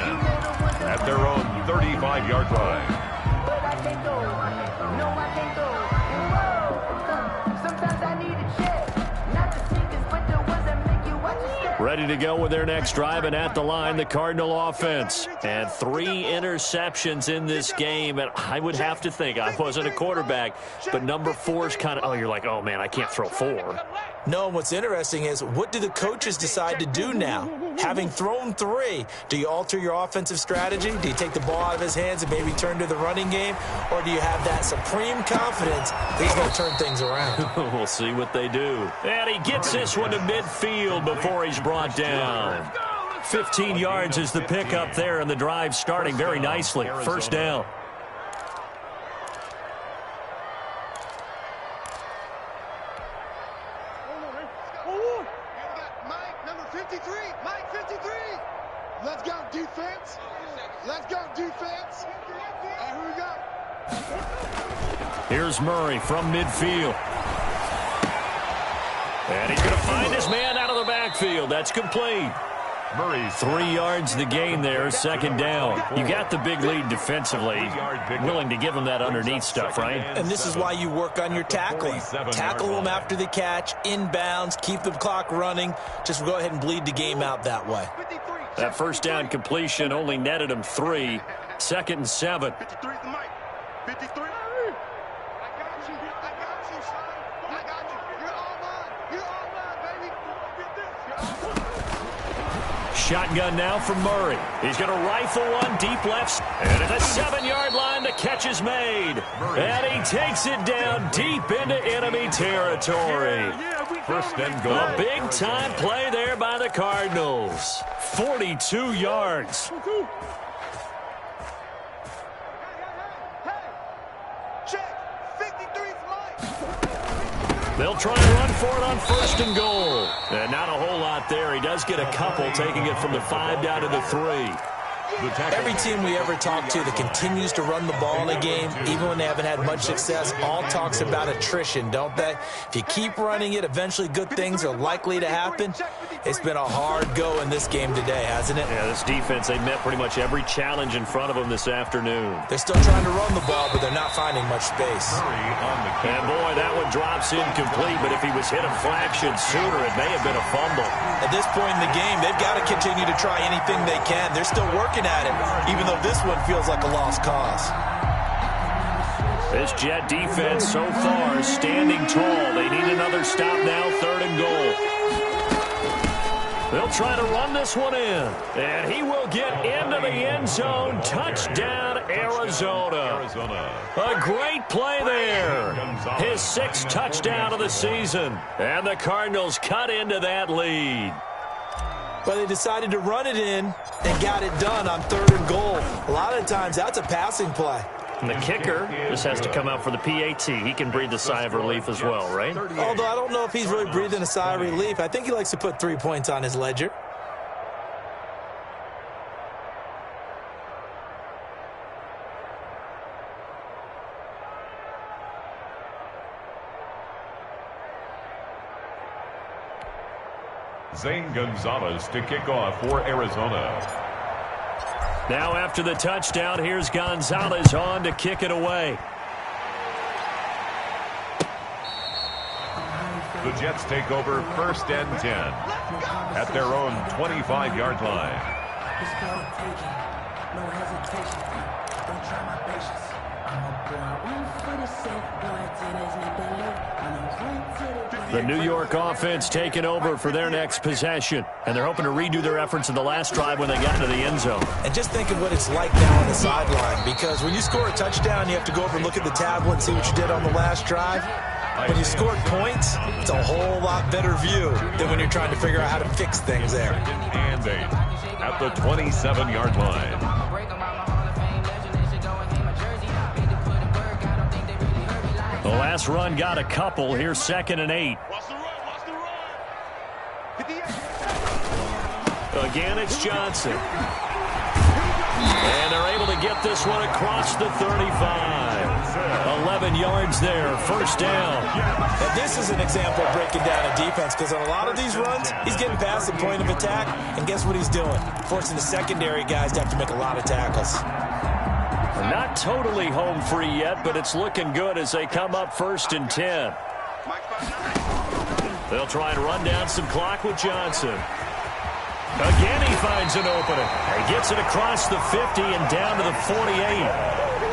at their own 35-yard line. Ready to go with their next drive, and at the line, the Cardinal offense. And 3 interceptions in this game, and I would have to think, I wasn't a quarterback, but number 4 is kind of, you're like, oh, man, I can't throw 4. No, what's interesting is, what do the coaches decide to do now? Having thrown 3, do you alter your offensive strategy? Do you take the ball out of his hands and maybe turn to the running game? Or do you have that supreme confidence that he's going to turn things around? We'll see what they do. And he gets this one to midfield before he's brought down. 15 yards is the pickup there, and the drive starting very nicely. 1st down. Mike, number 53. Mike, 53. Let's go, defense. Let's go, defense. And here we go. Here's Murray from midfield. And he's going to find his man out of the backfield. That's complete. Murray's 3 yards the gain there, 2nd down. You got the big lead defensively. Willing to give him that underneath stuff, right? And this is why you work on your tackling. Tackle them after the catch, inbounds, keep the clock running. Just go ahead and bleed the game out that way. That 1st down completion only netted him 3. 2nd and 7. 53 is the mic. 53. I got you. I got you, son. I got you. You're all mine. You're all mine, baby. Get this. You're all mine. Shotgun now from Murray. He's going to rifle one deep left. And at the 7-yard line, the catch is made. And he takes it down deep into enemy territory. First and goal. A big-time play there by the Cardinals. 42 yards. They'll try and run for it on first and goal. And not a whole lot there. He does get a couple, taking it from the 5 down to the 3. Every team we ever talk to that continues to run the ball in a game, even when they haven't had much success, all talks about attrition, don't they? If you keep running it, eventually good things are likely to happen. It's been a hard go in this game today, hasn't it? Yeah, this defense, they met pretty much every challenge in front of them this afternoon. They're still trying to run the ball, but they're not finding much space. And boy, that one drops incomplete, but if he was hit a fraction sooner, it may have been a fumble. At this point in the game, they've got to continue to try anything they can. They're still working at it, even though this one feels like a lost cause. This Jet defense so far is standing tall. They need another stop now, 3rd and goal. They'll try to run this one in, and he will get into the end zone. Touchdown, Arizona. A great play there. His 6th touchdown of the season, and the Cardinals cut into that lead. But they decided to run it in and got it done on 3rd and goal. A lot of times, that's a passing play. And the kicker just has to come out for the PAT. He can breathe a sigh of relief as well, right? Although I don't know if he's really breathing a sigh of relief. I think he likes to put 3 points on his ledger. Zane Gonzalez to kick off for Arizona. Now after the touchdown, here's Gonzalez on to kick it away. The Jets take over 1st and 10 at their own 25-yard line. No hesitation. Don't try my patience. I'm a boy. 147. The New York offense taking over for their next possession. And they're hoping to redo their efforts in the last drive when they got into the end zone. And just think of what it's like now on the sideline. Because when you score a touchdown, you have to go over and look at the tablet and see what you did on the last drive. When you scored points, it's a whole lot better view than when you're trying to figure out how to fix things there. And 8 at the 27-yard line. The last run got a couple. Here's 2nd and 8. Again, it's Johnson. And they're able to get this one across the 35. 11 yards there, 1st down. Now, this is an example of breaking down a defense, because on a lot of these runs, he's getting past the point of attack, and guess what he's doing? Forcing the secondary guys to have to make a lot of tackles. Not totally home free yet, but it's looking good as they come up 1st and 10. They'll try and run down some clock with Johnson. Again, he finds an opening. He gets it across the 50 and down to the 48.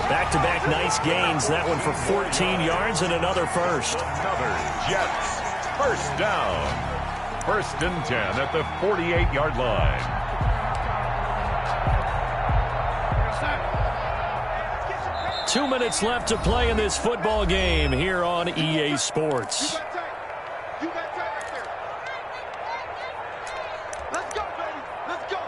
Back-to-back nice gains. That one for 14 yards and another first. Another Jets. 1st down. 1st and 10 at the 48-yard line. Two minutes left to play in this football game here on EA Sports. You got time right there. Let's go, baby. Let's go.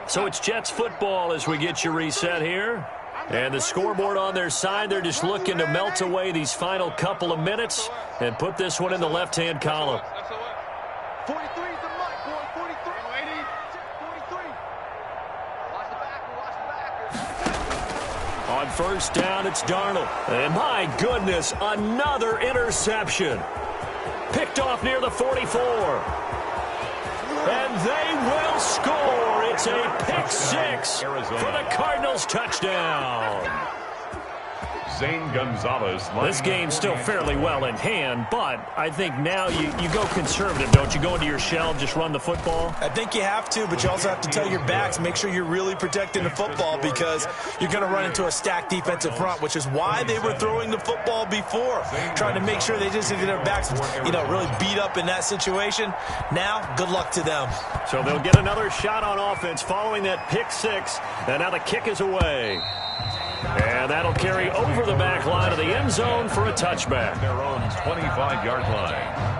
So it's Jets football as we get you reset here. And the scoreboard on their side, they're just looking to melt away these final couple of minutes and put this one in the left-hand column. 43 is the mic, boy. 43. 43. Watch the backer. On 1st down, it's Darnold. And my goodness, another interception. Picked off near the 44. And they will score. It's a pick 6 for the Cardinals touchdown. Zane Gonzalez. This game's still fairly well in hand, but I think now you go conservative, don't you? Go into your shell, just run the football? I think you have to, but you also have to tell your backs, make sure you're really protecting the football because you're going to run into a stacked defensive front, which is why they were throwing the football before, trying to make sure they just get their backs, really beat up in that situation. Now, good luck to them. So they'll get another shot on offense following that pick six, and now the kick is away. And that'll carry over the back line of the end zone for a touchback. Their own 25-yard line.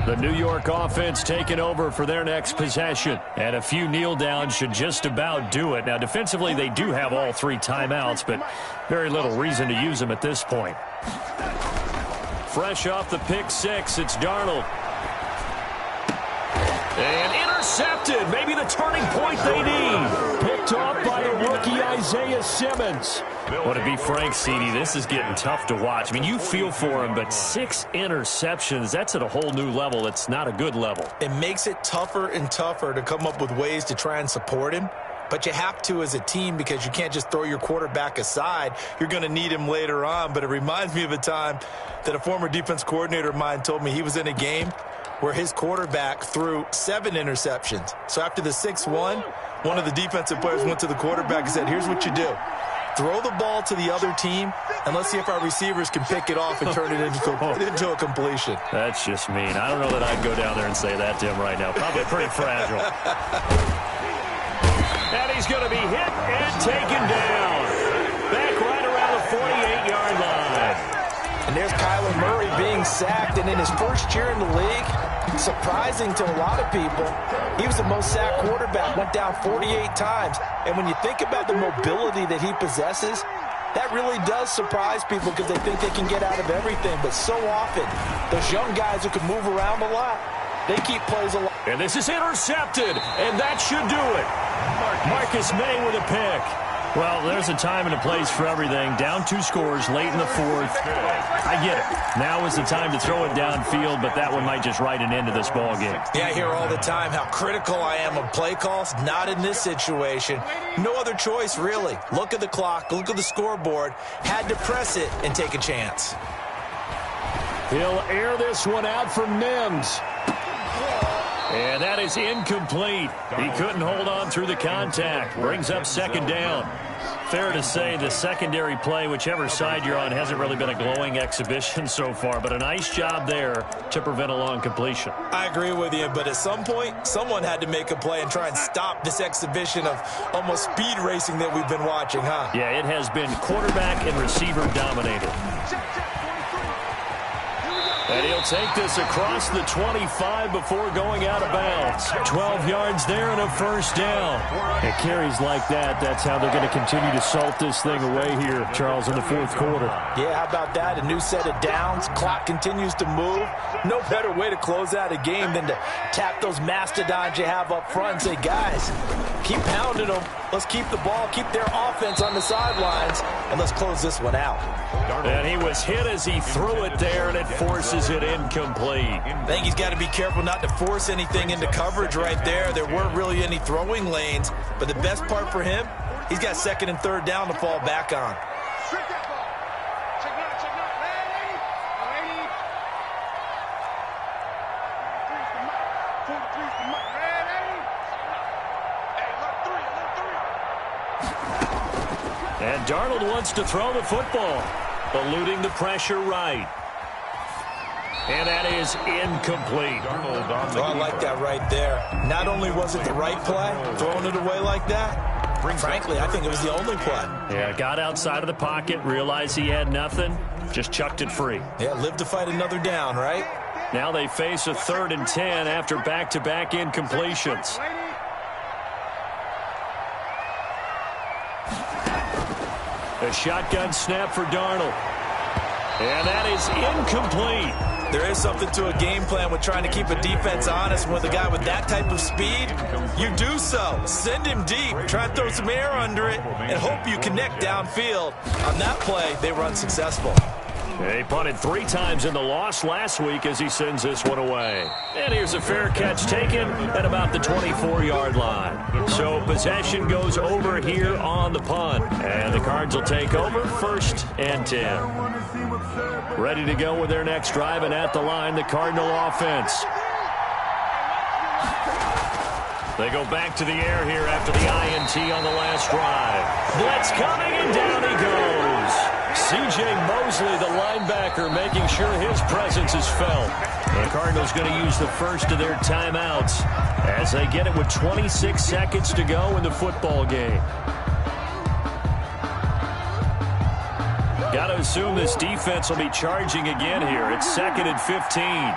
The New York offense taking over for their next possession. And a few kneel downs should just about do it. Now, defensively, they do have all three timeouts, but very little reason to use them at this point. Fresh off the pick six, it's Darnold. And intercepted. Maybe the turning point they need. Picked off by the rookie Isaiah Simmons. Well, to be frank, CD, this is getting tough to watch. I mean, you feel for him, but 6 interceptions, that's at a whole new level. It's not a good level. It makes it tougher and tougher to come up with ways to try and support him. But you have to as a team because you can't just throw your quarterback aside. You're going to need him later on. But it reminds me of a time that a former defense coordinator of mine told me he was in a game where his quarterback threw 7 interceptions. So after the 6-1, one of the defensive players went to the quarterback and said, here's what you do. Throw the ball to the other team, and let's see if our receivers can pick it off and turn it into a completion. That's just mean. I don't know that I'd go down there and say that to him right now. Probably pretty fragile. And he's going to be hit and taken down. Back right around the 48-yard line. And there's Kyler Murray being sacked, and in his first year in the league, surprising to a lot of people, he was the most sacked quarterback, went down 48 times. And when you think about the mobility that he possesses, that really does surprise people because they think they can get out of everything. But so often, those young guys who can move around a lot, they keep plays alive. And this is intercepted, and that should do it. Marcus May with a pick. Well, there's a time and a place for everything. Down 2 scores late in the fourth. I get it. Now is the time to throw it downfield, but that one might just write an end to this ball game. Yeah, I hear all the time how critical I am of play calls. Not in this situation. No other choice, really. Look at the clock. Look at the scoreboard. Had to press it and take a chance. He'll air this one out for Mims. And that is incomplete. He couldn't hold on through the contact. Brings up second down. Fair to say the secondary play, whichever side you're on, hasn't really been a glowing exhibition so far, but a nice job there to prevent a long completion. I agree with you, but at some point, someone had to make a play and try and stop this exhibition of almost speed racing that we've been watching, huh? Yeah, it has been quarterback and receiver dominated. And he'll take this across the 25 before going out of bounds. 12 yards there and a first down. And carries like that, that's how they're going to continue to salt this thing away here, Charles, in the fourth quarter. Yeah, how about that? A new set of downs. Clock continues to move. No better way to close out a game than to tap those mastodons you have up front and say, guys, keep pounding them. Let's keep the ball, keep their offense on the sidelines, and let's close this one out. And he was hit as he threw it there, and it forces it incomplete. I think he's got to be careful not to force anything into coverage right there. There weren't really any throwing lanes, but the best part for him, he's got second and third down to fall back on. And Darnold wants to throw the football, eluding the pressure right. And that is incomplete. Oh, I like that right there. Not only was it the right play, throwing it away like that, frankly, I think it was the only play. Yeah, got outside of the pocket, realized he had nothing, just chucked it free. Yeah, live to fight another down, right? Now they face a 3rd and 10 after back-to-back incompletions. A shotgun snap for Darnold. And that is incomplete. There is something to a game plan with trying to keep a defense honest. With a guy with that type of speed, you do so. Send him deep. Try and throw some air under it and hope you connect downfield. On that play, they were unsuccessful. He punted 3 times in the loss last week as he sends this one away. And here's a fair catch taken at about the 24-yard line. So possession goes over here on the punt. And the Cards will take over 1st and 10. Ready to go with their next drive, and at the line, the Cardinal offense. They go back to the air here after the INT on the last drive. Blitz coming, and down he goes. C.J. Mosley, the linebacker, making sure his presence is felt. The Cardinals going to use the first of their timeouts as they get it with 26 seconds to go in the football game. Got to assume this defense will be charging again here. It's 2nd and 15.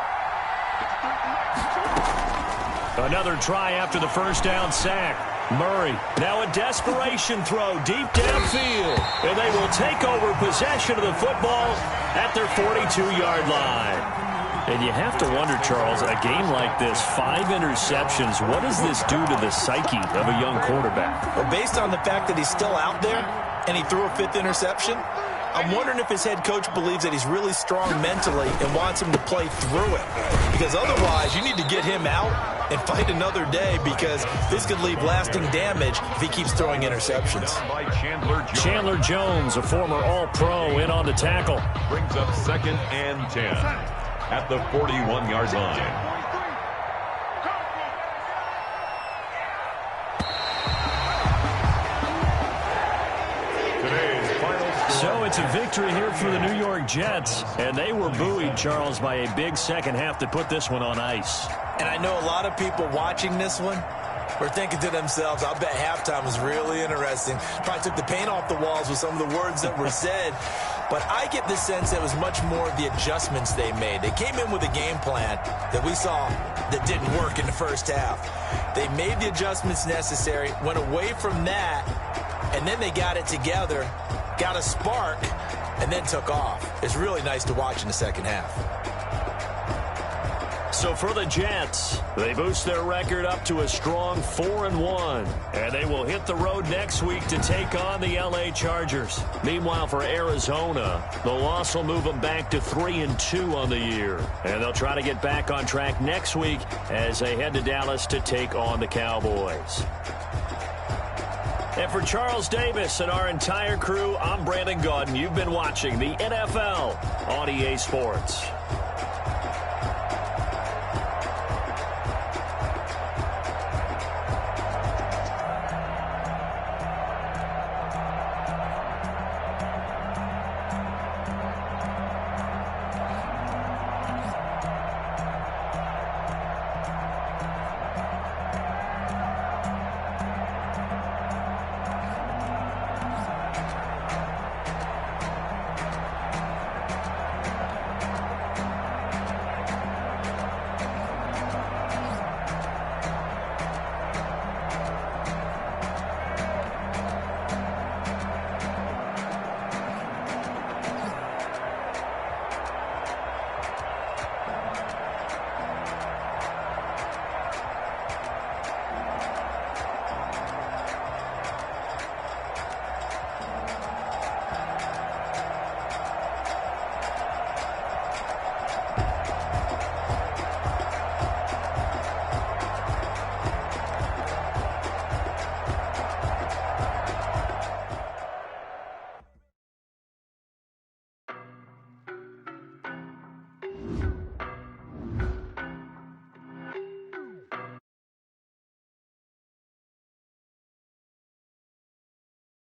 Another try after the first down sack. Murray, now a desperation throw deep downfield. And they will take over possession of the football at their 42-yard line. And you have to wonder, Charles, a game like this, 5 interceptions, what does this do to the psyche of a young quarterback? Well, based on the fact that he's still out there and he threw a 5th interception, I'm wondering if his head coach believes that he's really strong mentally and wants him to play through it. Because otherwise, you need to get him out and fight another day, because this could leave lasting damage if he keeps throwing interceptions. Chandler Jones, a former All-Pro, in on the tackle. Brings up 2nd and 10 at the 41-yard line. So it's a victory here for the New York Jets, and they were buoyed, Charles, by a big second half that put this one on ice. And I know a lot of people watching this one were thinking to themselves, I'll bet halftime was really interesting. Probably took the paint off the walls with some of the words that were said. But I get the sense that it was much more of the adjustments they made. They came in with a game plan that we saw that didn't work in the first half. They made the adjustments necessary, went away from that, and then they got it together, got a spark, and then took off. It's really nice to watch in the second half. So for the Jets, they boost their record up to a strong 4-1, and they will hit the road next week to take on the L.A. Chargers. Meanwhile, for Arizona, the loss will move them back to 3-2 on the year, and they'll try to get back on track next week as they head to Dallas to take on the Cowboys. And for Charles Davis and our entire crew, I'm Brandon Gaudin. You've been watching the NFL on EA Sports.